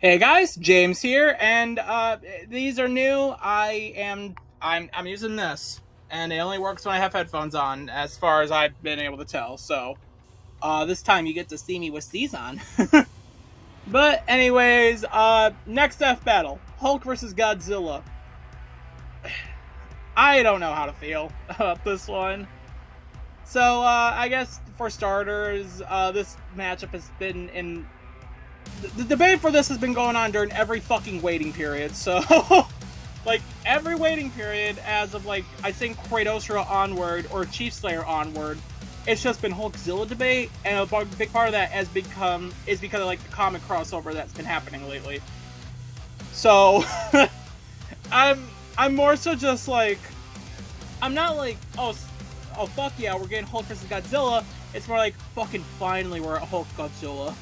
Hey guys, James here, and these are new. I'm using this, and it only works when I have headphones on, as far as I've been able to tell. So, this time you get to see me with these on. But anyways, next F battle: Hulk versus Godzilla. I don't know how to feel about this one. So, I guess for starters, this matchup has been in the debate for this has been going on during every fucking waiting period. So, like every waiting period, as of like I think Kratos onward or Chief Slayer onward, it's just been Hulkzilla debate, and a big part of that has become is because of like the comic crossover that's been happening lately. So, I'm I'm more so just like I'm not like oh fuck yeah we're getting Hulk versus Godzilla. It's more like fucking finally we're at Hulk Godzilla.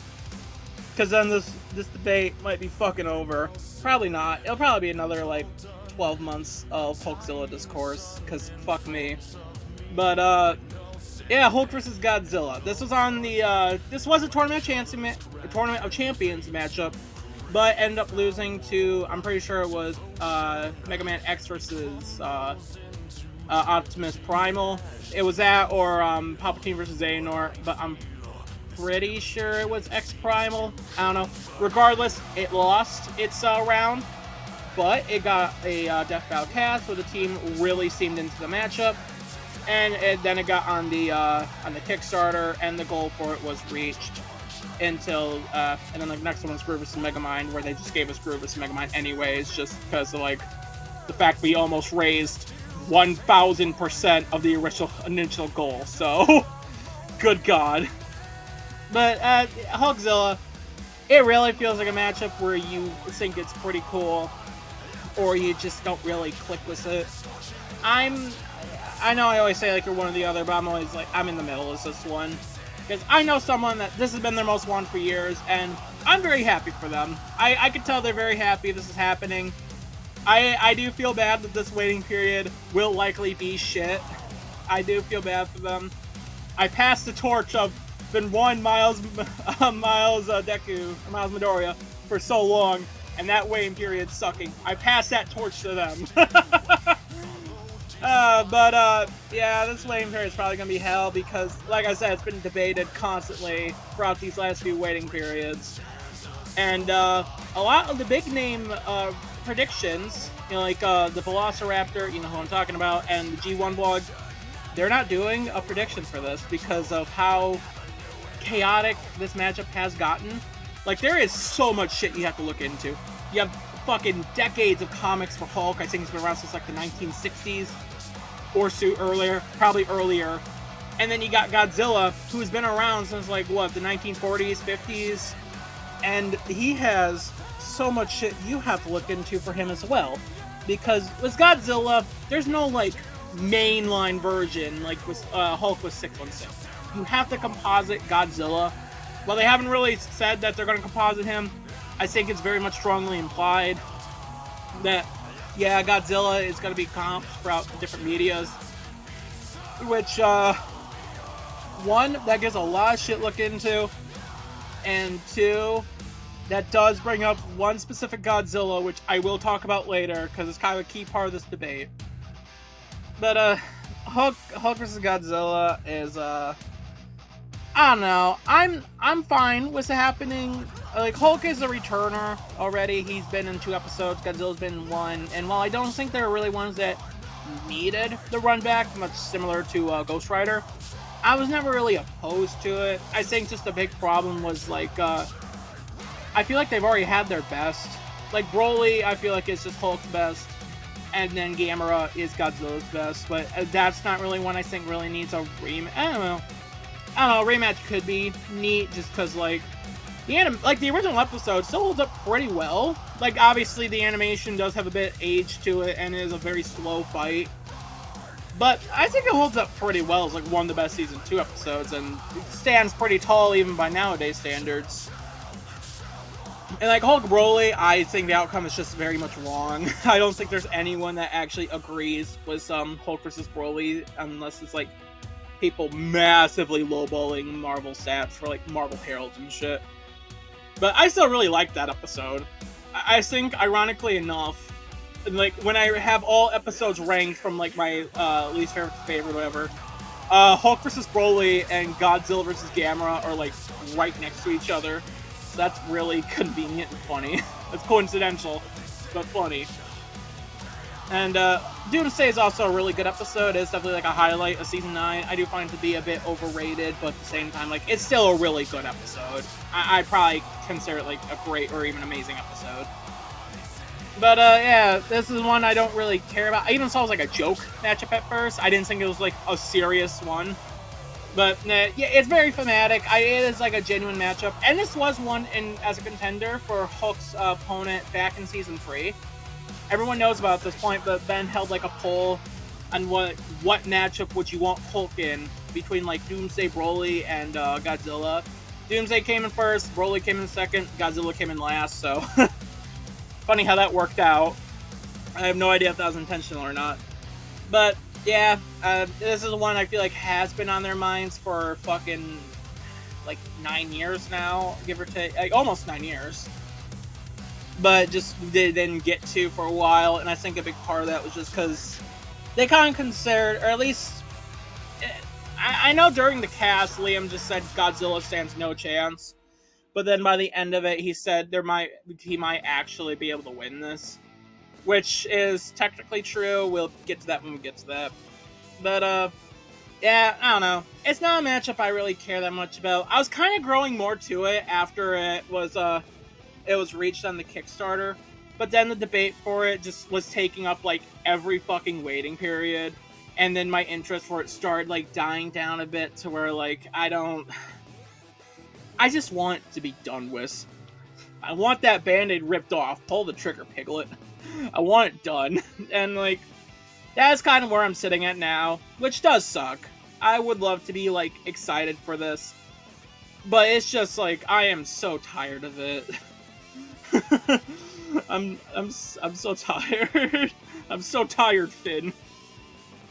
Because then this debate might be fucking over. Probably not. It'll probably be another like 12 months of Hulkzilla discourse. Because fuck me. But yeah, Hulk versus Godzilla. This was on the this was a tournament of champions matchup, but ended up losing to I'm pretty sure it was Mega Man X versus Optimus Primal. It was that or Palpatine versus Xehanort, but I'm pretty sure it was X Primal. I don't know. Regardless, it lost its round, but it got a Death Battle cast where the team really seemed into the matchup, and then it got on the Kickstarter, and the goal for it was reached until and then the next one was Groove vs. Megamind, where they just gave us Groove vs. Megamind anyways, just because of like the fact we almost raised 1,000% of the initial goal. So, good God. But Hulkzilla, it really feels like a matchup where you think it's pretty cool, or you just don't really click with it. I know I always say like you're one or the other, but I'm always like I'm in the middle of this one because I know someone that this has been their most wanted for years, and I'm very happy for them. I can tell they're very happy this is happening. I do feel bad that this waiting period will likely be shit. I do feel bad for them. I passed the torch of been one Miles Deku or Miles Midoriya for so long, and that waiting period sucking. I passed that torch to them. Yeah, this waiting period is probably gonna be hell because, like I said, it's been debated constantly throughout these last few waiting periods, and a lot of the big name predictions, like the Velociraptor, you know who I'm talking about, and the G1 blog, they're not doing a prediction for this because of how chaotic this matchup has gotten. Like, there is so much shit you have to look into. You have fucking decades of comics for Hulk. I think it's been around since like the 1960s or so earlier, probably earlier. And then you got Godzilla, who's been around since like what, the 1940s, 50s, and he has so much shit you have to look into for him as well. Because with Godzilla, there's no like mainline version like with Hulk with 616. You have to composite Godzilla. Well, they haven't really said that they're going to composite him. I think it's very much strongly implied that, yeah, Godzilla is going to be comped throughout different medias. Which, one, that gives a lot of shit to look into. And two, that does bring up one specific Godzilla, which I will talk about later, because it's kind of a key part of this debate. But, Hulk vs. Godzilla is, I don't know. I'm fine with it happening. Like, Hulk is a returner already. He's been in 2 episodes. Godzilla's been in 1. And while I don't think there are really ones that needed the run back, much similar to Ghost Rider, I was never really opposed to it. I think just the big problem was like, I feel like they've already had their best. Like Broly, I feel like it's just Hulk's best, and then Gamera is Godzilla's best. But that's not really one I think really needs a rematch. I don't know. Rematch could be neat just because like the original episode still holds up pretty well. Like obviously the animation does have a bit age to it and it is a very slow fight, but I think it holds up pretty well. It's like one of the best season 2 episodes and it stands pretty tall even by nowadays standards. And like Hulk Broly, I think the outcome is just very much wrong. I don't think there's anyone that actually agrees with Hulk versus Broly unless it's like people massively lowballing Marvel stats for like Marvel Heralds and shit. But I still really liked that episode. I think, ironically enough, like when I have all episodes ranked from like my least favorite to favorite, whatever, Hulk versus Broly and Godzilla versus Gamera are like right next to each other. So that's really convenient and funny. It's coincidental, but funny. And Doomsday is also a really good episode. It's definitely like a highlight of season 9. I do find it to be a bit overrated, but at the same time, like, it's still a really good episode. I'd probably consider it like a great or even amazing episode. But yeah, this is one I don't really care about. I even saw it as like a joke matchup at first. I didn't think it was like a serious one. But yeah, it's very thematic. It is like a genuine matchup. And this was one as a contender for Hulk's opponent back in season 3. Everyone knows about this point, but Ben held like a poll on what matchup would you want Hulk in between like Doomsday, Broly, and Godzilla. Doomsday came in first, Broly came in second, Godzilla came in last, so funny how that worked out. I have no idea if that was intentional or not. But yeah, this is one I feel like has been on their minds for fucking like 9 years now, give or take, like almost 9 years. But just they didn't get to for a while, and I think a big part of that was just because they kind of considered, or at least, I know during the cast, Liam just said Godzilla stands no chance, but then by the end of it, he said he might actually be able to win this, which is technically true. We'll get to that when we get to that. But yeah, I don't know. It's not a matchup I really care that much about. I was kind of growing more to it after it was reached on the Kickstarter, but then the debate for it just was taking up like every fucking waiting period, and then my interest for it started like dying down a bit to where like I just want it to be done with. I want that band-aid ripped off, pull the trigger, Piglet. I want it done. And like that's kind of where I'm sitting at now, which does suck. I would love to be like excited for this, but it's just like I am so tired of it. I'm so tired. I'm so tired, Finn.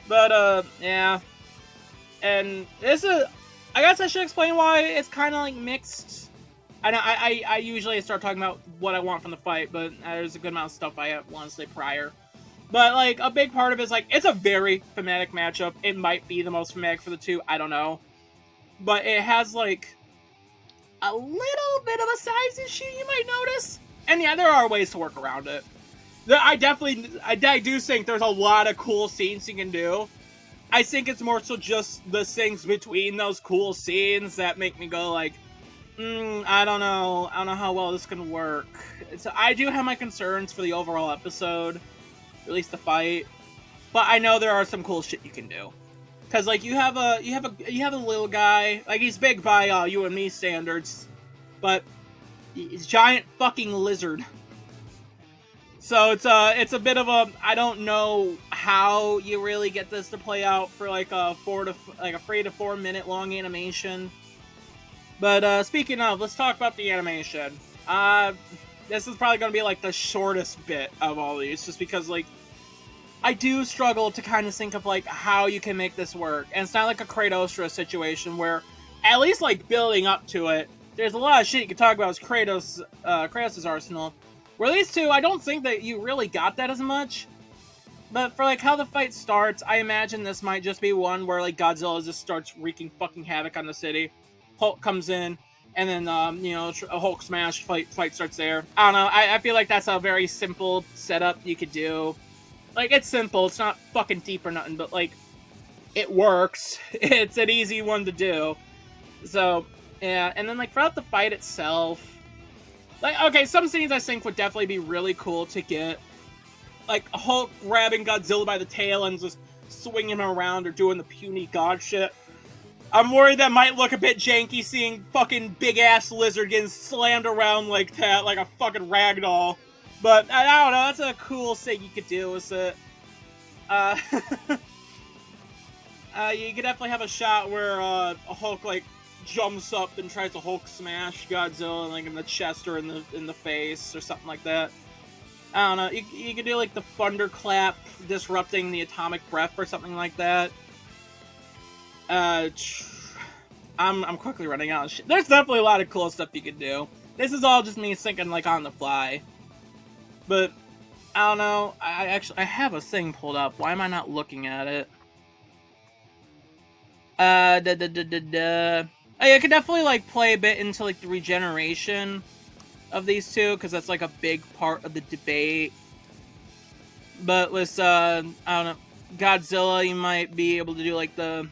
But yeah. And this is, I guess I should explain why it's kind of like mixed. I usually start talking about what I want from the fight, but there's a good amount of stuff I want to say prior. But like a big part of it is like it's a very thematic matchup. It might be the most thematic for the two. I don't know, but it has like a little bit of a size issue you might notice. And yeah, there are ways to work around it. I do think there's a lot of cool scenes you can do. I think it's more so just the things between those cool scenes that make me go like, I don't know how well this can work. So I do have my concerns for the overall episode, at least the fight. But I know there are some cool shit you can do. Cause like you have a little guy, like he's big by you and me standards, but he's a giant fucking lizard. So it's a bit of a, I don't know how you really get this to play out for like a 3 to 4 minute long animation. But speaking of, let's talk about the animation. This is probably gonna be like the shortest bit of all these, just because like I do struggle to kind of think of like how you can make this work, and it's not like a Kratos situation where, at least like building up to it, there's a lot of shit you can talk about as Kratos' arsenal. Where these two, I don't think that you really got that as much. But for like how the fight starts, I imagine this might just be one where like Godzilla just starts wreaking fucking havoc on the city. Hulk comes in, and then a Hulk smash fight starts there. I don't know. I feel like that's a very simple setup you could do. Like it's simple. It's not fucking deep or nothing, but like it works. It's an easy one to do. So yeah, and then like throughout the fight itself. Like, okay, some scenes I think would definitely be really cool to get. Like, Hulk grabbing Godzilla by the tail and just swinging him around or doing the puny god shit. I'm worried that might look a bit janky seeing fucking big-ass lizard getting slammed around like that, like a fucking ragdoll. But, I don't know, that's a cool thing you could do with it. You could definitely have a shot where a Hulk, like, jumps up and tries to Hulk smash Godzilla like in the chest or in the face or something like that. I don't know. You could do like the thunderclap disrupting the atomic breath or something like that. I'm quickly running out of shit. There's definitely a lot of cool stuff you could do. This is all just me thinking, like, on the fly. But, I don't know. I have a thing pulled up. Why am I not looking at it? Oh, yeah, I could definitely, like, play a bit into, like, the regeneration of these two, because that's, like, a big part of the debate. But with, I don't know, Godzilla, you might be able to do, like, the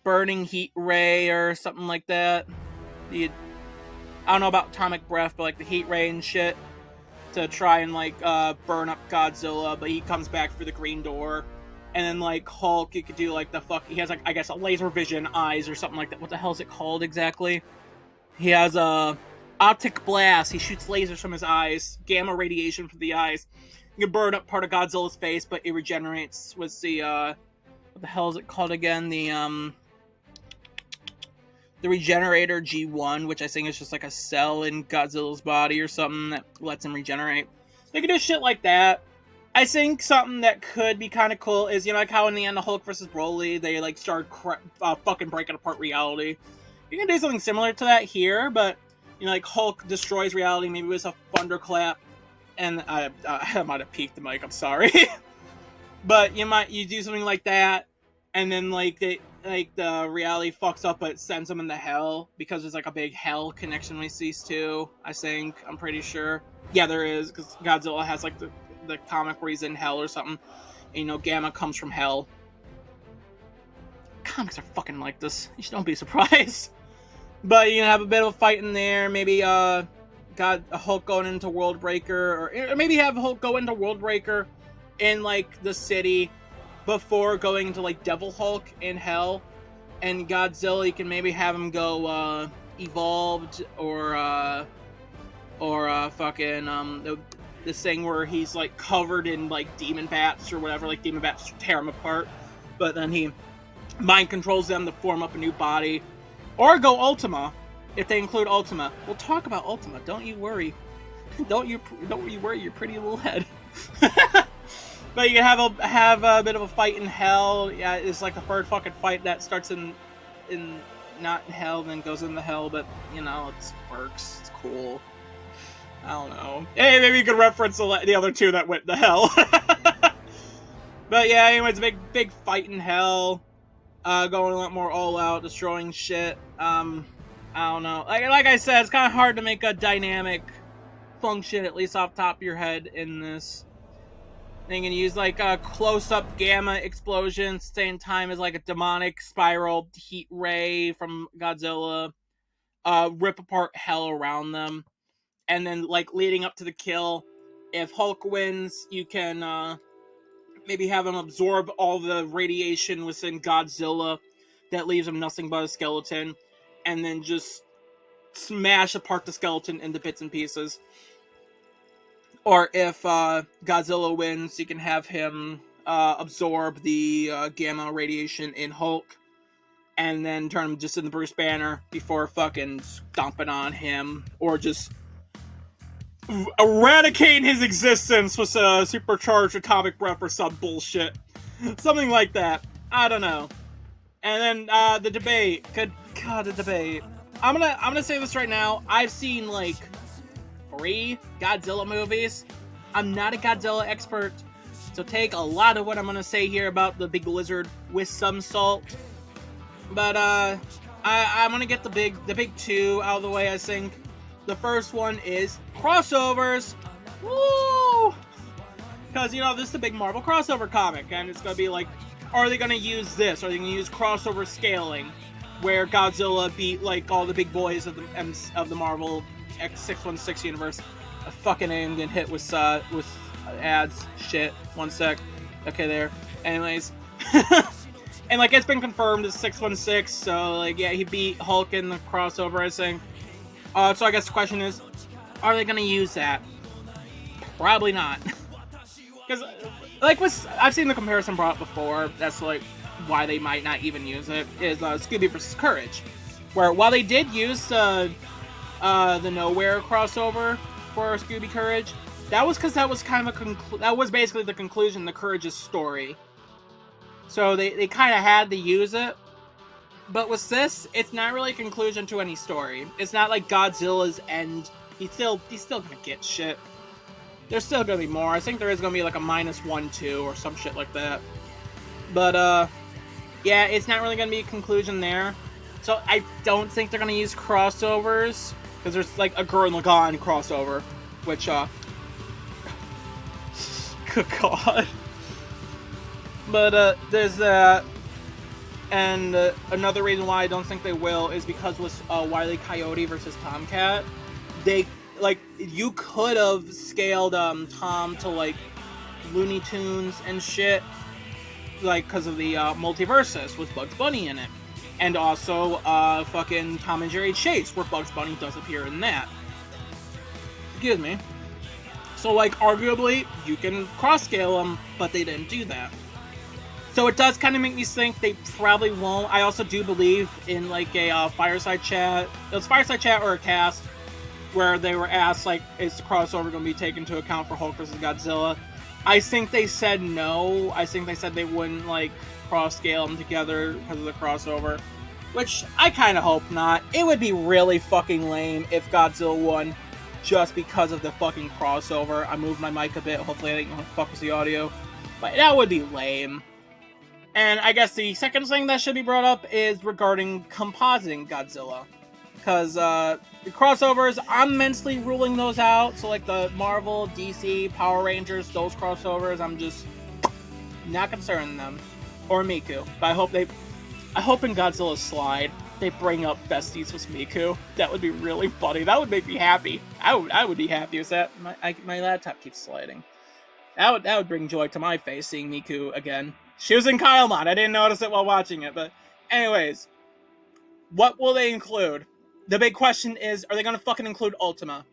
burning heat ray or something like that. I don't know about atomic breath, but, like, the heat ray and shit to try and, like, burn up Godzilla, but he comes back through the green door. And then, like, Hulk, you could do, like, he has, like, I guess, a laser vision eyes or something like that. What the hell is it called exactly? He has a optic blast. He shoots lasers from his eyes, gamma radiation from the eyes. You can burn up part of Godzilla's face, but it regenerates with the, what the hell is it called again? The Regenerator G1, which I think is just, like, a cell in Godzilla's body or something that lets him regenerate. They can do shit like that. I think something that could be kind of cool is, you know, like how in the end of Hulk vs. Broly, they, like, started fucking breaking apart reality. You can do something similar to that here, but, you know, like, Hulk destroys reality, maybe with a thunderclap, and I might have peaked the mic, I'm sorry. But you do something like that, and then, like, the reality fucks up, but it sends them into hell, because there's, like, a big hell connection with these two, I think, I'm pretty sure. Yeah, there is, because Godzilla has, like, the comic where he's in hell or something. And, you know, Gamma comes from hell. Comics are fucking like this. You just don't be surprised. But you can have a bit of a fight in there. Maybe got a Hulk going into World Breaker, or maybe have Hulk go into World Breaker in, like, the city before going into, like, Devil Hulk in hell. And Godzilla, you can maybe have him go evolved or fucking this thing where he's, like, covered in, like, demon bats or whatever, like, demon bats tear him apart, but then he mind controls them to form up a new body, or go Ultima, if they include Ultima. We'll talk about Ultima, don't you worry. Don't you worry your pretty little head. But you can have a bit of a fight in hell. Yeah, it's like the third fucking fight that starts in not in hell, then goes into hell, but, you know, it works, it's cool. I don't know. Hey, maybe you could reference the other two that went to hell. But yeah, anyways, big fight in hell. Going a lot more all out, destroying shit. I don't know. Like I said, it's kind of hard to make a dynamic function, at least off the top of your head, in this. They can use, like, a close-up gamma explosion, same time as, like, a demonic spiral heat ray from Godzilla. Rip apart hell around them. And then, like, leading up to the kill, if Hulk wins, you can maybe have him absorb all the radiation within Godzilla that leaves him nothing but a skeleton, and then just smash apart the skeleton into bits and pieces. Or if Godzilla wins, you can have him absorb the gamma radiation in Hulk, and then turn him just into Bruce Banner before fucking stomping on him, or just eradicating his existence with a supercharged atomic breath or some bullshit. Something like that. I don't know. And then the debate. Good God, the debate. I'm gonna say this right now. I've seen, like, 3 Godzilla movies. I'm not a Godzilla expert, so take a lot of what I'm gonna say here about the big lizard with some salt. But I'm gonna get the big 2 out of the way, I think. The first one is crossovers. Woo! Because, you know, this is a big Marvel crossover comic, and it's going to be like, are they going to use this? Are they going to use crossover scaling, where Godzilla beat, like, all the big boys of the Marvel X616 universe? I fucking am getting hit with ads. Shit. One sec. Okay, there. Anyways. And, like, it's been confirmed as 616, so, like, yeah, he beat Hulk in the crossover, I think. So I guess the question is, are they going to use that? Probably not. Because, like, I've seen the comparison brought up before, that's, like, why they might not even use it, is Scooby vs. Courage. Where, while they did use the Nowhere crossover for Scooby Courage, that was because that was kind of that was basically the conclusion to Courage's story. So they kind of had to use it. But with this, it's not really a conclusion to any story. It's not like Godzilla's end. He's still gonna get shit. There's still gonna be more. I think there is gonna be like a -1-2 or some shit like that. But yeah, it's not really gonna be a conclusion there. So I don't think they're gonna use crossovers, because there's like a Gurren Lagann crossover, which good god. But there's that. And another reason why I don't think they will is because with Wile E. Coyote versus Tomcat, they, like, you could have scaled Tom to, like, Looney Tunes and shit, like, because of the multiverses with Bugs Bunny in it. And also, fucking Tom and Jerry Chase, where Bugs Bunny does appear in that. Excuse me. So, like, arguably, you can cross-scale them, but they didn't do that. So it does kind of make me think they probably won't. I also do believe in, like, a fireside chat. It was fireside chat or a cast where they were asked, like, is the crossover going to be taken into account for Hulk vs. Godzilla? I think they said no. I think they said they wouldn't, like, cross-scale them together because of the crossover. Which I kind of hope not. It would be really fucking lame if Godzilla won just because of the fucking crossover. I moved my mic a bit. Hopefully I didn't fuck with the audio. But that would be lame. And I guess the second thing that should be brought up is regarding compositing Godzilla. Because the crossovers, I'm mentally ruling those out. So like the Marvel, DC, Power Rangers, those crossovers, I'm just not concerned in them. Or Miku. But I hope in Godzilla's slide, they bring up besties with Miku. That would be really funny. That would make me happy. I would be happy with that. My laptop keeps sliding. That would bring joy to my face, seeing Miku again. She was in Kylemon. I didn't notice it while watching it. But anyways, what will they include? The big question is, are they going to fucking include Ultima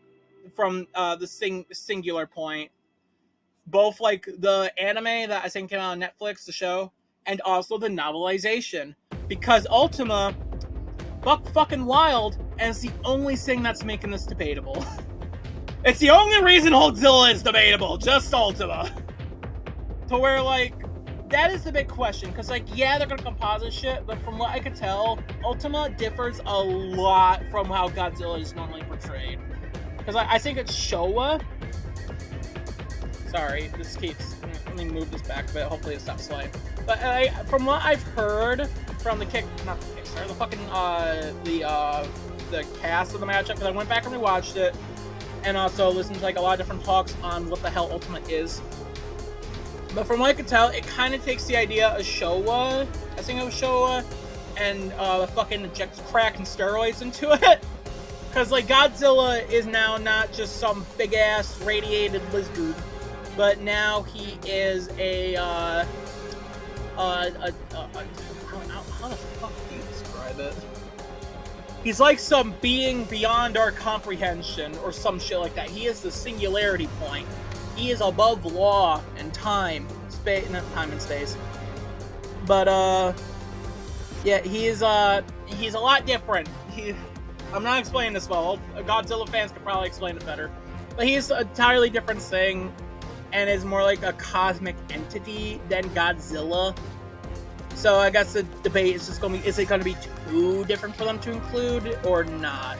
from the singular point? Both, like, the anime that I think came out on Netflix, the show, and also the novelization. Because Ultima, buck fucking wild, and it's the only thing that's making this debatable. It's the only reason Godzilla is debatable, just Ultima. To where, like, that is the big question, because, like, yeah, they're gonna composite shit, but from what I could tell, Ultima differs a lot from how Godzilla is normally portrayed. Because I think it's Showa. Sorry, this keeps... Let me move this back a bit, hopefully it stops sliding. But from what I've heard from the the cast of the matchup, because I went back and rewatched it, and also listened to, like, a lot of different talks on what the hell Ultima is. But from what I could tell, it kind of takes the idea of Showa, I think it was Showa, and fucking injects crack and steroids into it. Because, like, Godzilla is now not just some big-ass radiated lizard, but now he is how the fuck do you describe it? He's like some being beyond our comprehension, or some shit like that. He is the singularity point. He is above law and time, space, not time and space. But yeah, he's a lot different. I'm not explaining this well. Godzilla fans could probably explain it better. But he's an entirely different thing, and is more like a cosmic entity than Godzilla. So I guess the debate is just going to be, is it going to be too different for them to include or not?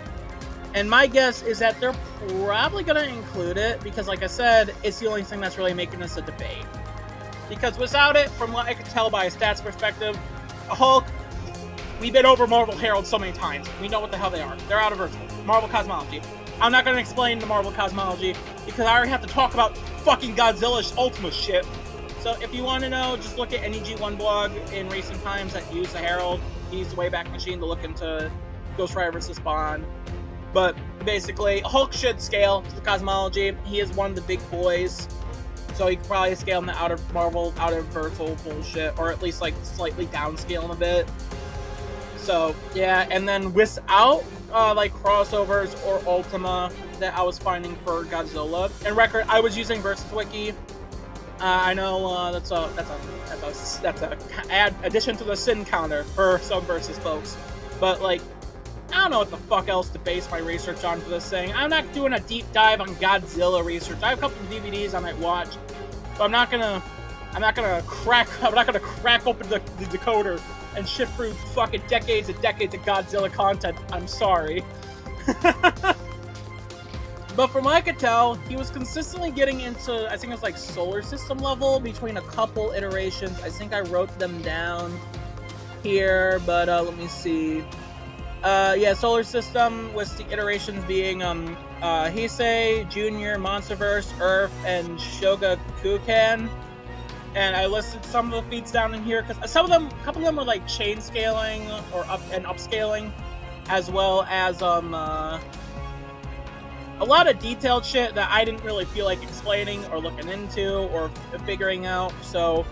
And my guess is that they're probably going to include it, because like I said, it's the only thing that's really making this a debate. Because without it, from what I can tell by a stats perspective, Hulk, we've been over Marvel Herald so many times. We know what the hell they are. They're out of Earth. Marvel cosmology. I'm not going to explain the Marvel cosmology, because I already have to talk about fucking Godzilla's Ultima shit. So if you want to know, just look at any G1 blog in recent times that used the Herald. He used the Wayback Machine to look into Ghost Rider vs. Spawn. But basically, Hulk should scale to the cosmology. He is one of the big boys. So he could probably scale in the outer Marvel, outer Virtual bullshit, or at least like slightly downscale him a bit. So yeah, and then without like crossovers or Ultima that I was finding for Godzilla. And record, I was using Versus Wiki. I know that's a addition to the sin counter for some Versus folks, but like, I don't know what the fuck else to base my research on for this thing. I'm not doing a deep dive on Godzilla research. I have a couple of DVDs I might watch, but I'm not gonna crack open the decoder and shift through fucking decades and decades of Godzilla content. I'm sorry. But from what I could tell, he was consistently getting into, I think it was like solar system level between a couple iterations. I think I wrote them down here, but let me see. Yeah, solar system with the iterations being Heisei, Junior, Monsterverse, Earth, and Shogakukan. And I listed some of the feats down in here because some of them, a couple of them were like chain scaling or upscaling, as well as a lot of detailed shit that I didn't really feel like explaining or looking into or figuring out. So,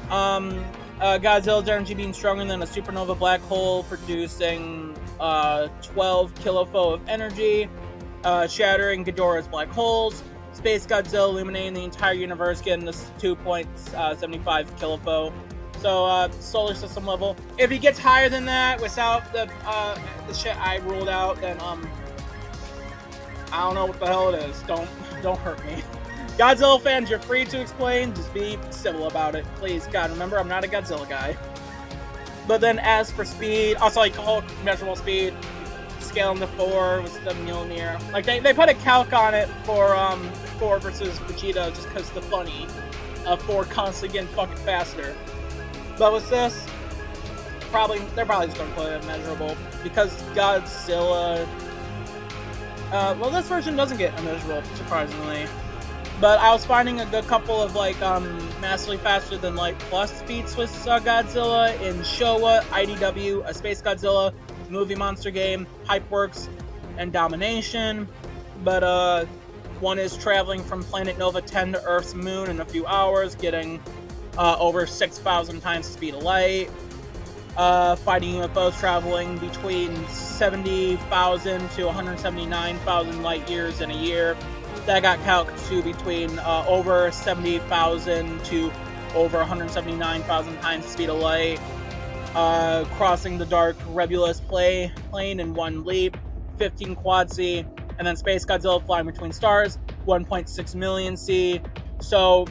Godzilla's energy being stronger than a supernova black hole, producing 12 kilofo of energy, shattering Ghidorah's black holes. Space Godzilla illuminating the entire universe, getting this 2.75 kilofo. So, solar system level. If he gets higher than that without the shit I ruled out, then I don't know what the hell it is. Don't hurt me. Godzilla fans, you're free to explain. Just be civil about it, please. God, remember, I'm not a Godzilla guy. But then as for speed, also like Hulk measurable speed, scaling to 4 with the Mjolnir. Like they put a calc on it for 4 versus Vegeta just because the funny of 4 constantly getting fucking faster. But with this, they're probably just gonna put it measurable because Godzilla. Well, this version doesn't get immeasurable, surprisingly. But I was finding a good couple of, like, massively faster than light plus feats with Godzilla in Showa, IDW, A Space Godzilla, Movie Monster Game, Hypeworks, and Domination. But, one is traveling from Planet Nova 10 to Earth's moon in a few hours, getting, over 6,000 times the speed of light. Fighting UFOs traveling between 70,000 to 179,000 light years in a year. That got calculated to between over 70,000 to over 179,000 times the speed of light. Crossing the dark Rebulus plane in one leap, 15 quad C, and then Space Godzilla flying between stars, 1.6 million C. So,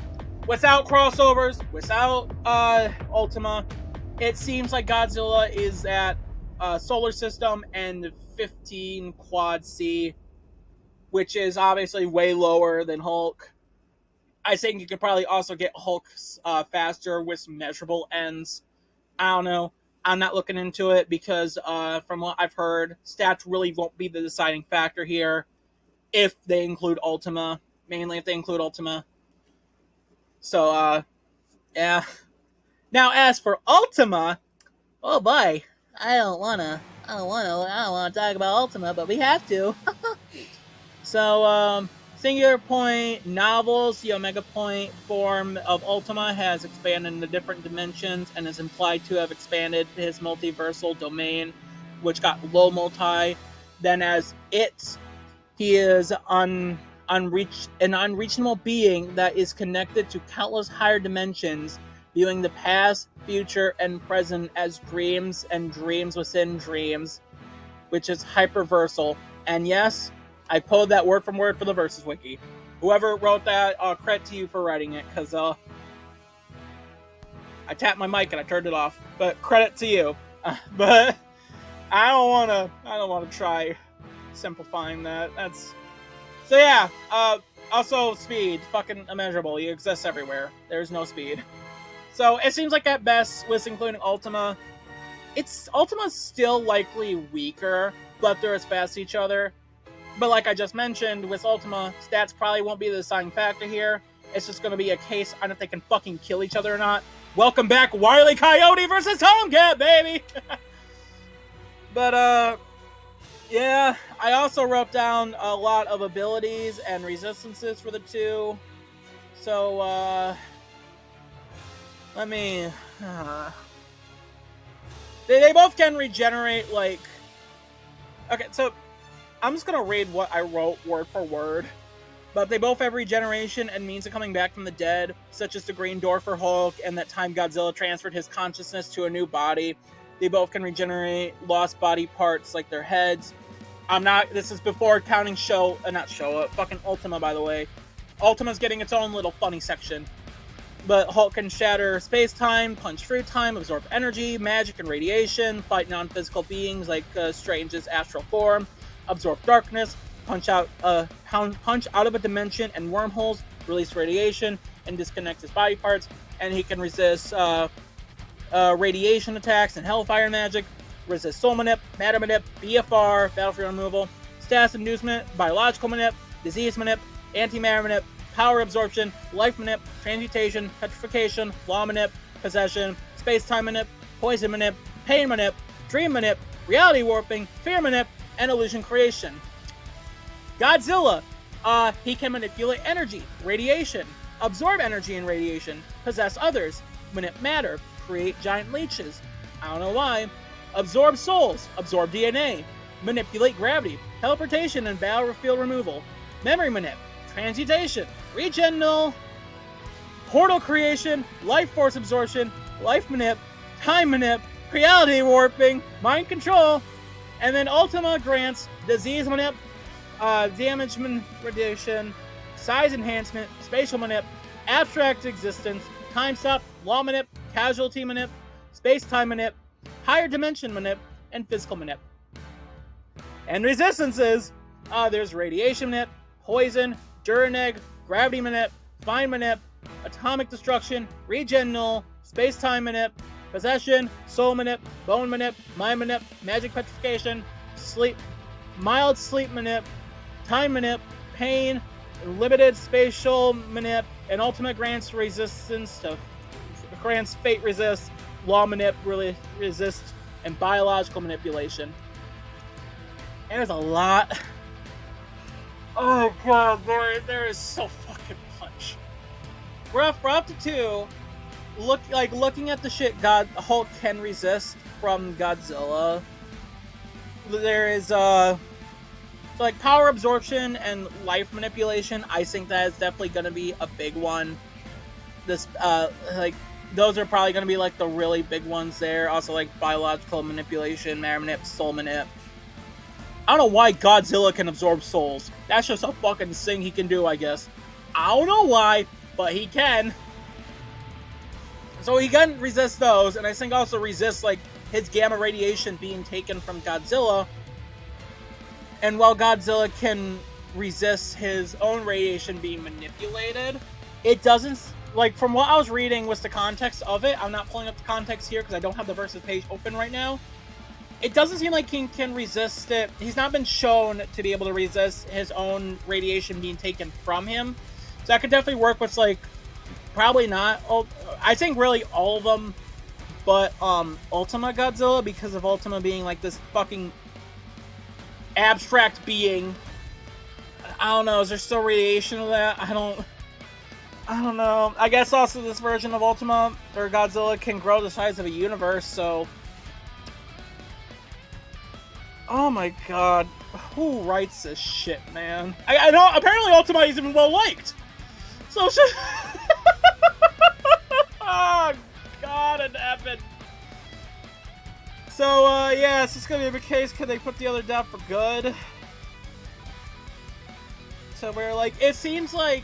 without crossovers, without Ultima, it seems like Godzilla is at solar system and 15 quad C, which is obviously way lower than Hulk. I think you could probably also get Hulk faster with some measurable ends. I don't know. I'm not looking into it because from what I've heard, stats really won't be the deciding factor here if they include Ultima. Mainly if they include Ultima. So, yeah. Now, as for Ultima, oh boy, I don't wanna talk about Ultima, but we have to. So, Singular Point novels, the Omega Point form of Ultima has expanded into different dimensions and is implied to have expanded his multiversal domain, which got low multi. Then as he is an unreachable being that is connected to countless higher dimensions, viewing the past, future, and present as dreams and dreams within dreams, which is hyperversal. And yes, I pulled that word from word for the Versus Wiki. Whoever wrote that, credit to you for writing it, because I tapped my mic and I turned it off. But credit to you. But I don't wanna try simplifying that. So yeah. Also speed, fucking immeasurable. You exist everywhere. There's no speed. So it seems like at best, with including Ultima, Ultima's still likely weaker, but they're as fast as each other. But like I just mentioned, with Ultima, stats probably won't be the deciding factor here. It's just going to be a case on if they can fucking kill each other or not. Welcome back, Wile E. Coyote versus Tomcat, baby! But, yeah, I also wrote down a lot of abilities and resistances for the two. So, let me... They both can regenerate, like... Okay, so I'm just going to read what I wrote word for word. But they both have regeneration and means of coming back from the dead, such as the Green Door for Hulk and that time Godzilla transferred his consciousness to a new body. They both can regenerate lost body parts like their heads. This is before counting fucking Ultima, by the way. Ultima's getting its own little funny section. But Hulk can shatter space-time, punch through time, absorb energy, magic, and radiation, fight non-physical beings like Strange's astral form, absorb darkness, punch out of a dimension and wormholes, release radiation, and disconnect his body parts. And he can resist radiation attacks and hellfire magic, resist soul manip, matter manip, BFR, battlefield removal, status inducement, biological manip, disease manip, antimatter manip, power absorption, life manip, transmutation, petrification, law manip, possession, space-time manip, poison manip, pain manip, dream manip, reality warping, fear manip, and illusion creation. Godzilla, he can manipulate energy, radiation, absorb energy and radiation, possess others, manip matter, create giant leeches. I don't know why. Absorb souls, absorb DNA, manipulate gravity, teleportation and battlefield removal, memory manip, transmutation, regen null, portal creation, life force absorption, life manip, time manip, reality warping, mind control, and then Ultima grants disease manip, damage reduction, size enhancement, spatial manip, abstract existence, time stop, law manip, casualty manip, space-time manip, higher dimension manip, and physical manip. And resistances, there's radiation manip, poison, Duraneg, gravity manip, fine manip, atomic destruction, regen null, space-time manip, possession, soul manip, bone manip, mind manip, magic petrification, sleep, mild sleep manip, time manip, pain, limited spatial manip, and ultimate grants resistance to grants fate resist, law manip really resist, and biological manipulation. And there's a lot. Oh god, there is so fucking much. We're up to 2. Looking at the shit Hulk can resist from Godzilla. There is like power absorption and life manipulation. I think that is definitely gonna be a big one. This those are probably gonna be like the really big ones there. Also like biological manipulation, matter manip, soul manip. I don't know why Godzilla can absorb souls. That's just a fucking thing he can do, I guess. I don't know why, but he can. So he can resist those, and I think also resist like his gamma radiation being taken from Godzilla. And while Godzilla can resist his own radiation being manipulated, it doesn't, like, from what I was reading was the context of it. I'm not pulling up the context here because I don't have the versus page open right now. It doesn't seem like he can resist it. He's not been shown to be able to resist his own radiation being taken from him. So that could definitely work with, like, probably not. I think really all of them, but Ultima Godzilla, because of Ultima being, like, this fucking abstract being. I don't know. Is there still radiation of that? I don't know. I guess also this version of Ultima, or Godzilla, can grow the size of a universe, so... Oh my god. Who writes this shit, man? I know, apparently Ultima is even well liked. So shit. Oh god, it happened. So, yeah, it's just gonna be a case, can they put the other down for good? So we're like, it seems like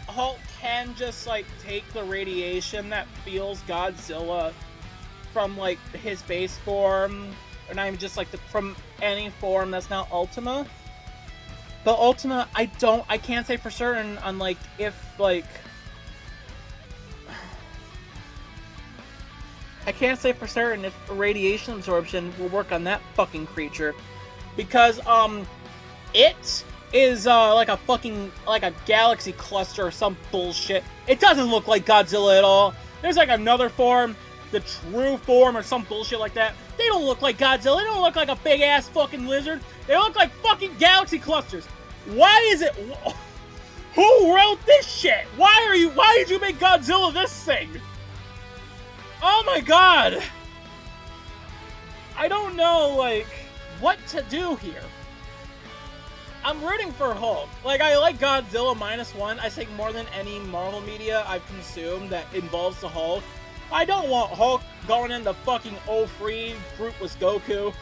Hulk can just, like, take the radiation that fuels Godzilla from, like, his base form, or not even just, like, from any form that's not Ultima. But Ultima, I can't say for certain on, like, if, like... I can't say for certain if radiation absorption will work on that fucking creature. Because, it is, like a fucking, like a galaxy cluster or some bullshit. It doesn't look like Godzilla at all. There's, like, another form, the true form or some bullshit like that. They don't look like Godzilla. They don't look like a big-ass fucking lizard. They look like fucking galaxy clusters. Why is it... Who wrote this shit? Why did you make Godzilla this thing? Oh my god! I don't know, like, what to do here. I'm rooting for Hulk. Like, I like Godzilla -1, I think, more than any Marvel media I've consumed that involves the Hulk. I don't want Hulk going into fucking O3 groupless Goku.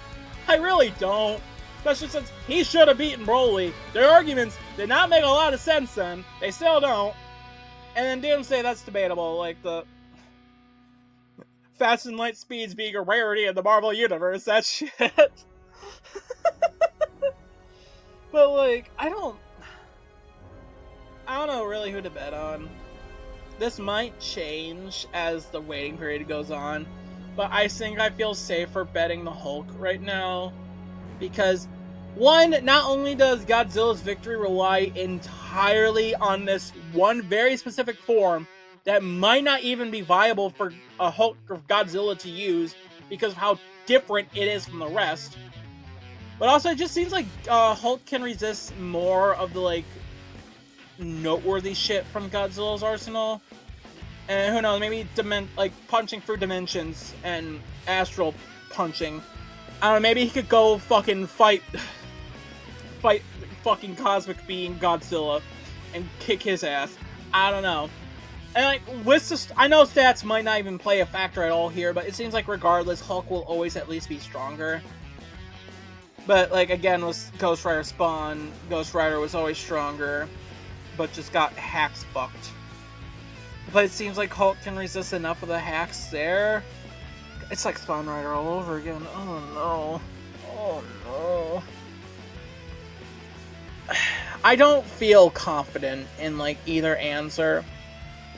I really don't. Especially since he should have beaten Broly. Their arguments did not make a lot of sense then. They still don't. And then Doomsday, that's debatable. Like, the fast and light speeds being a rarity in the Marvel Universe, that shit. But, like, I don't know really who to bet on. This might change as the waiting period goes on, but I think I feel safer betting the Hulk right now. Because, one, not only does Godzilla's victory rely entirely on this one very specific form that might not even be viable for a Hulk or Godzilla to use because of how different it is from the rest. But also, it just seems like Hulk can resist more of the, like, noteworthy shit from Godzilla's arsenal. And who knows, maybe like punching through dimensions and astral punching. I don't know, maybe he could go fucking fight fucking cosmic being Godzilla and kick his ass. I don't know. And like, I know stats might not even play a factor at all here, but it seems like regardless, Hulk will always at least be stronger. But like, again, with Ghost Rider Spawn, Ghost Rider was always stronger, but just got hacks fucked. But it seems like Hulk can resist enough of the hacks there. It's like Spawn Rider all over again. Oh no. Oh no. I don't feel confident in like either answer.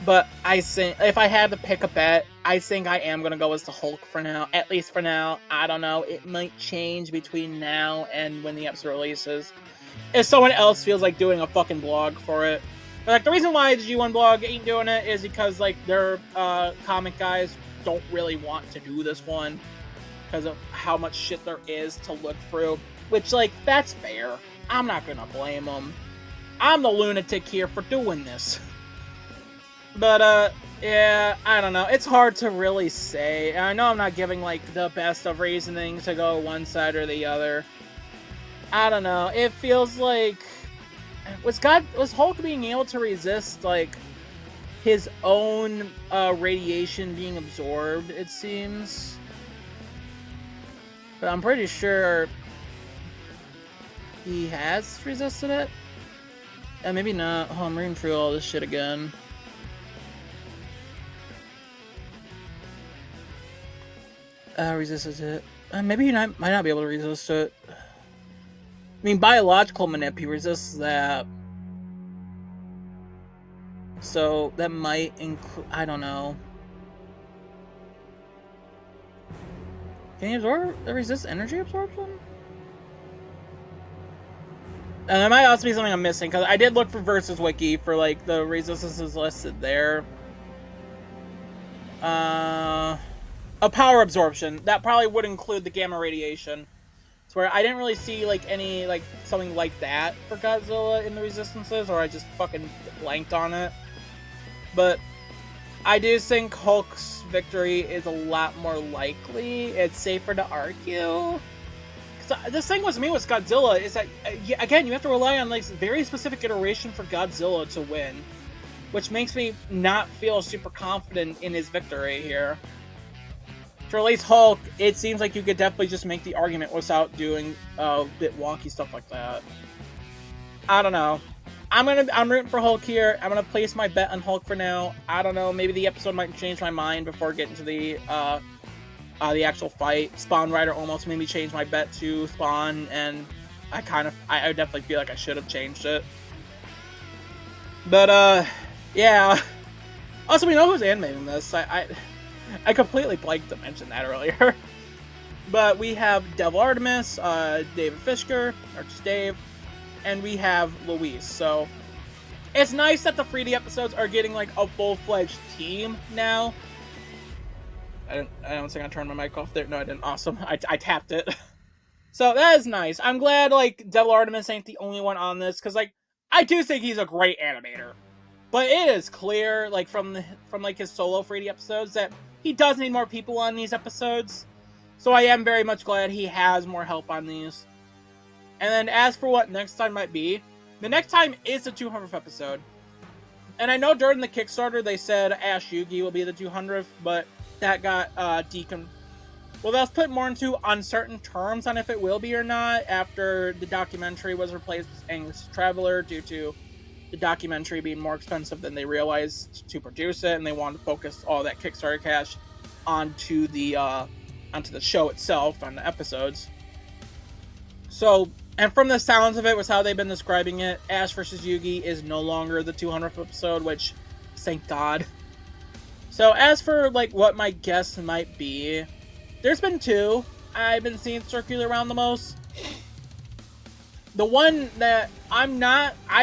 But I think if I had to pick a bet, I think I am going to go as the Hulk for now. At least for now. I don't know. It might change between now and when the episode releases. If someone else feels like doing a fucking blog for it. Like, the reason why the G1 blog ain't doing it is because, like, their comic guys don't really want to do this one because of how much shit there is to look through. Which, like, that's fair. I'm not gonna blame them. I'm the lunatic here for doing this. But, yeah, I don't know. It's hard to really say. I know I'm not giving, like, the best of reasoning to go one side or the other. I don't know. It feels like... Was Hulk being able to resist, like, his own radiation being absorbed, it seems? But I'm pretty sure he has resisted it. Yeah, maybe not. Oh, I'm reading through all this shit again. Resisted it. Maybe he might not be able to resist it. I mean, biological manip, he resists that. So, that might include... I don't know. Can he resist energy absorption? And there might also be something I'm missing, because I did look for Versus Wiki for, like, the resistances listed there. A power absorption. That probably would include the gamma radiation. So where I didn't really see, like, any, like, something like that for Godzilla in the resistances, or I just fucking blanked on it. But I do think Hulk's victory is a lot more likely. It's safer to argue. Because the thing with me with Godzilla is that, again, you have to rely on, like, very specific iteration for Godzilla to win. Which makes me not feel super confident in his victory here. For at least Hulk, it seems like you could definitely just make the argument without doing a bit wonky stuff like that. I don't know. I'm rooting for Hulk here. I'm gonna place my bet on Hulk for now. I don't know. Maybe the episode might change my mind before getting to the actual fight. Spawn Rider almost made me change my bet to Spawn, and I definitely feel like I should have changed it. But yeah. Also, we know who's animating this. I completely blanked to mention that earlier. But we have Devil Artemis, David Fishker, or just Dave, and we have Luis. So it's nice that the 3D episodes are getting like a full-fledged team now. I don't think I turned my mic off there. No, I didn't. Awesome. I tapped it. So that is nice. I'm glad like Devil Artemis ain't the only one on this, because like I do think he's a great animator. But it is clear, like from like his solo 3D episodes, that he does need more people on these episodes. So I am very much glad he has more help on these. And then as for what next time might be, the next time is the 200th episode. And I know during the Kickstarter they said Ash Yugi will be the 200th, but that got well, that was put more into uncertain terms on if it will be or not after the documentary was replaced with Angus Traveler due to the documentary being more expensive than they realized to produce it, and they wanted to focus all that Kickstarter cash onto the show itself, on the episodes. So, and from the sounds of it, was how they've been describing it, Ash vs. Yugi is no longer the 200th episode, which, thank God. So, as for, like, what my guess might be, there's been two I've been seeing circulate around the most. The one that I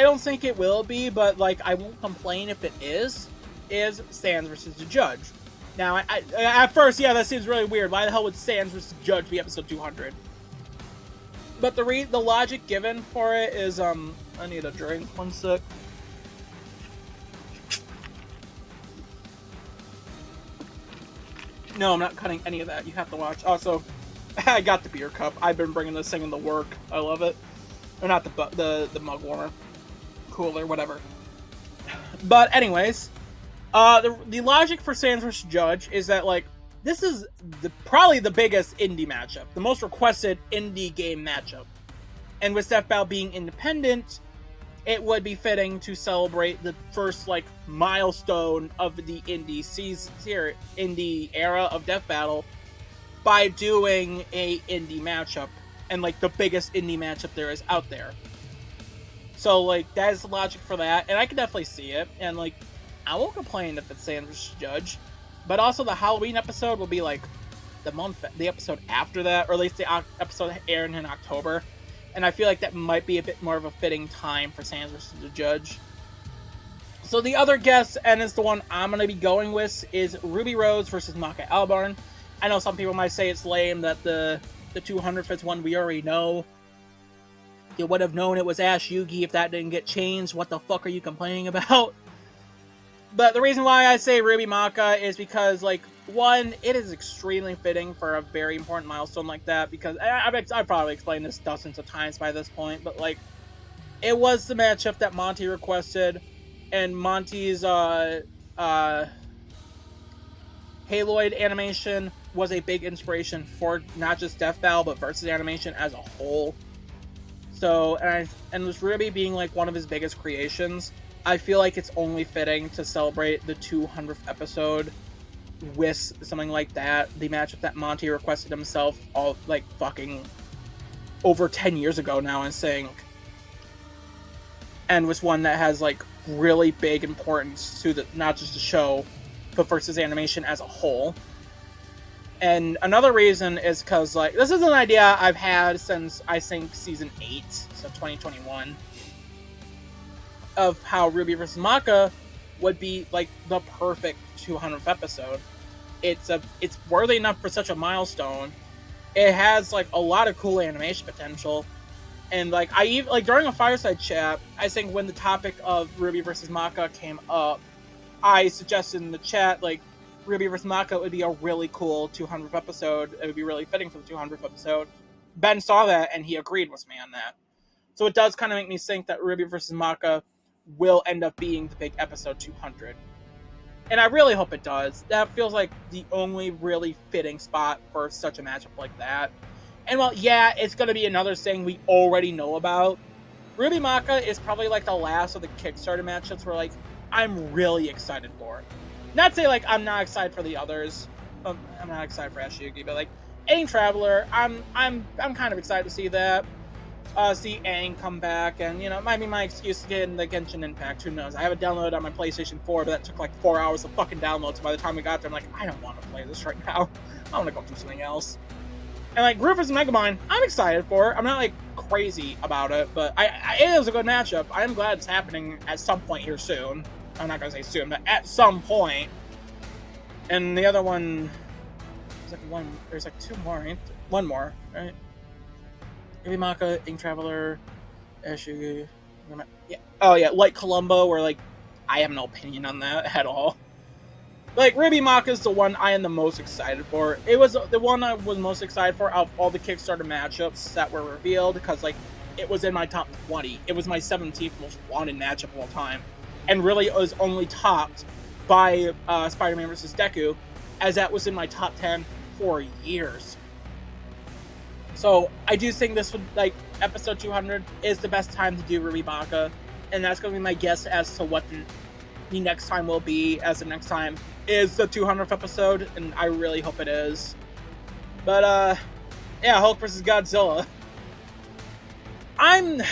don't think it will be, but, like, I won't complain if it is Sans versus the Judge. Now, I at first, yeah, that seems really weird. Why the hell would Sans versus the Judge be episode 200? But the logic given for it is, I need a drink, one sec. No, I'm not cutting any of that. You have to watch. Also, I got the beer cup. I've been bringing this thing into work. I love it. Or not the mug warmer. Cooler, whatever. But anyways, the logic for Sans vs. Judge is that, like, this is probably the biggest indie matchup, the most requested indie game matchup. And with Death Battle being independent, it would be fitting to celebrate the first, like, milestone of the indie era of Death Battle by doing a indie matchup, and, like, the biggest indie matchup there is out there. So, like, that is the logic for that, and I can definitely see it, and, like, I won't complain if it's Sans vs. Judge. But also the Halloween episode will be, like, the episode after that, or at least the episode airing in October. And I feel like that might be a bit more of a fitting time for Sans vs. the Judge. So the other guess, and it's the one I'm going to be going with, is Ruby Rose versus Maka Albarn. I know some people might say it's lame that the 200th is one we already know. You would have known it was Ash Yugi if that didn't get changed. What the fuck are you complaining about? But the reason why I say Ruby Maka is because, like, one, it is extremely fitting for a very important milestone like that, because I've probably explained this dozens of times by this point, but, like, it was the matchup that Monty requested, and Monty's Haloid animation was a big inspiration for not just Death Battle, but Versus animation as a whole. So, and with Ruby being, like, one of his biggest creations, I feel like it's only fitting to celebrate the 200th episode with something like that. The matchup that Monty requested himself all, like, fucking over 10 years ago now, I think. And was one that has, like, really big importance to not just the show, but versus animation as a whole. And another reason is because, like, this is an idea I've had since, I think, Season 8, so 2021. Of how Ruby vs. Maka would be, like, the perfect 200th episode. It's worthy enough for such a milestone. It has, like, a lot of cool animation potential. And, like, during a fireside chat, I think when the topic of Ruby vs. Maka came up, I suggested in the chat, like, Ruby vs. Maka would be a really cool 200th episode. It would be really fitting for the 200th episode. Ben saw that, and he agreed with me on that. So it does kind of make me think that Ruby vs. Maka will end up being the big episode 200. And I really hope it does. That feels like the only really fitting spot for such a matchup like that. And while, yeah, it's going to be another thing we already know about, Ruby Maka is probably, like, the last of the Kickstarter matchups where, like, I'm really excited for. Not to say, like, I'm not excited for the others. I'm not excited for Ash Yugi, but, like, Aang Traveler, I'm kind of excited to see that. See Aang come back, and, you know, it might be my excuse to get in the Genshin Impact, who knows. I have it downloaded on my PlayStation 4, but that took like 4 hours to fucking download, so by the time we got there, I'm like, I don't want to play this right now. I want to go do something else. And, like, Rufus and Megamind, I'm excited for it. I'm not, like, crazy about it, but it is a good matchup. I'm glad it's happening at some point here soon. I'm not going to say soon, but at some point. And the other one, there's like two more, right? One more, right? Ruby Maka, Ink Traveler, Ash Yugi. Yeah. Oh yeah, like Columbo, where, like, I have no opinion on that at all. Like, Ruby Maka is the one I am the most excited for. It was the one I was most excited for out of all the Kickstarter matchups that were revealed, because, like, it was in my top 20. It was my 17th most wanted matchup of all time. And really it was only topped by Spider-Man vs. Deku, as that was in my top 10 for years. So I do think this would, like, episode 200 is the best time to do Ruby Maka. and that's going to be my guess as to what the next time will be, as the next time is the 200th episode, and I really hope it is. But, yeah, Hulk vs. Godzilla. I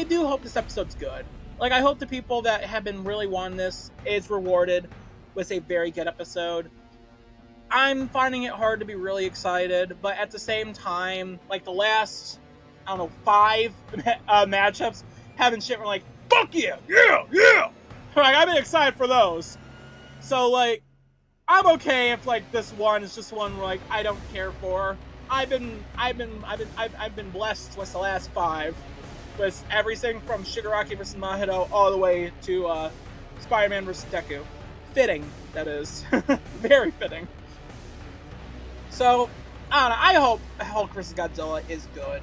do hope this episode's good. Like, I hope the people that have been really wanting this is rewarded with a very good episode. I'm finding it hard to be really excited, but at the same time, like, the last, I don't know, 5 matchups having shit were like, fuck yeah, yeah, yeah! Like, I've been excited for those. So, like, I'm okay if, like, this one is just one where, like, I don't care for. I've been blessed with the last 5, with everything from Shigaraki vs. Mahito all the way to Spider-Man vs. Deku. Fitting, that is. Very fitting. So, I don't know, I hope Hulk vs. Godzilla is good.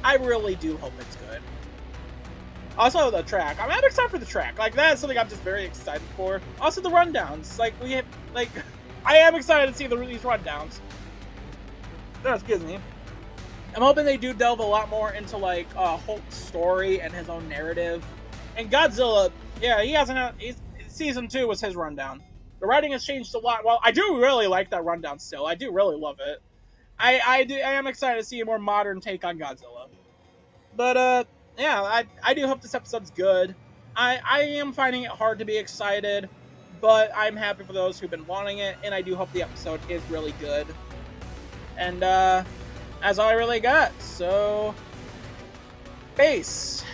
I really do hope it's good. Also, the track. I'm excited for the track. Like, that is something I'm just very excited for. Also, the rundowns. Like, I am excited to see these rundowns. No, excuse me. I'm hoping they do delve a lot more into, like, Hulk's story and his own narrative. And Godzilla, yeah, Season 2 was his rundown. The writing has changed a lot. Well, I do really like that rundown still. I do really love it. I am excited to see a more modern take on Godzilla. But, yeah, I do hope this episode's good. I am finding it hard to be excited, but I'm happy for those who've been wanting it, and I do hope the episode is really good. And, that's all I really got. So, peace.